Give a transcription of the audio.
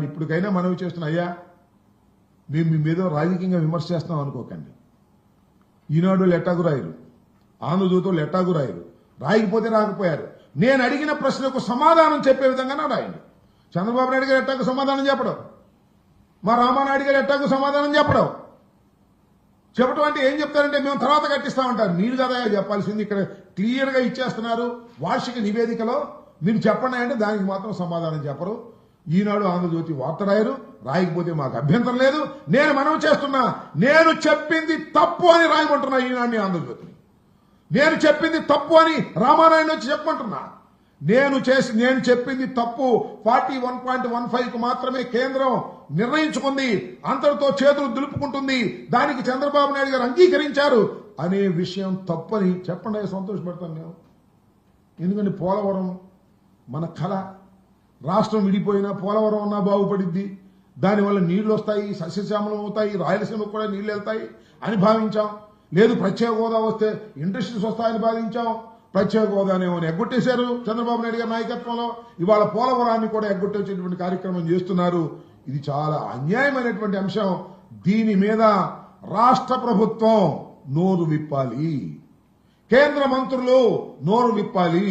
ఇప్పటికైనా మనవి చేస్తున్న అయ్యా మేము మీ మీద రాజకీయంగా విమర్శ చేస్తాం అనుకోకండి. ఈనాడు ఎట్టాగు రాయరు, ఆంధ్రజ్యోతులు ఎట్టాగు రాయరు, రాయకపోతే రాకపోయారు. నేను అడిగిన ప్రశ్నకు సమాధానం చెప్పే విధంగానే రాయండి. చంద్రబాబు నాయుడు గారు ఎట్టాకు సమాధానం చెప్పడం, మా రామానాయుడు గారు ఎట్టాకు సమాధానం చెప్పడం అంటే ఏం చెప్తారంటే మేము తర్వాత కట్టిస్తామంటారు. మీరు కదా చెప్పాల్సింది, ఇక్కడ క్లియర్గా ఇచ్చేస్తున్నారు వార్షిక నివేదికలో. మీరు చెప్పండి అంటే దానికి మాత్రం సమాధానం చెప్పరు. ఈనాడు ఆంధ్రజ్యోతి వార్త రాయరు, రాయకపోతే మాకు అభ్యంతరం లేదు. నేను మనవి చేస్తున్నా, నేను చెప్పింది తప్పు అని రాయమంటున్నా ఈనాడుని ఆంధ్రజ్యోతిని. నేను చెప్పింది తప్పు అని రామానాయుడు వచ్చి చెప్పమంటున్నా. నేను చెప్పింది తప్పు. 41.15కు మాత్రమే కేంద్రం నిర్ణయించుకుంది, అంతటితో చేతులు దులుపుకుంటుంది, దానికి చంద్రబాబు నాయుడు గారు అంగీకరించారు అనే విషయం తప్పని చెప్పండి, సంతోషపడతాను నేను. ఎందుకంటే పోలవరం మన కళ. రాష్ట్రం విడిపోయినా పోలవరం అన్నా బాగుపడిద్ది, దానివల్ల నీళ్లు వస్తాయి, సస్యశ్యామలం అవుతాయి, రాయలసీమకు కూడా నీళ్లు వెళ్తాయి అని భావించాం. లేదు ప్రత్యేక హోదా వస్తే ఇండస్ట్రీస్ వస్తాయని భావించాం. ప్రత్యేక హోదానేమో ఎగ్గొట్టేశారు చంద్రబాబు నాయుడు గారి నాయకత్వంలో. ఇవాళ పోలవరాన్ని కూడా ఎగ్గొట్టేసేటువంటి కార్యక్రమం చేస్తున్నారు. ఇది చాలా అన్యాయమైనటువంటి అంశం. దీని మీద రాష్ట్ర ప్రభుత్వం నోరు విప్పాలి, కేంద్ర మంత్రులు నోరు విప్పాలి.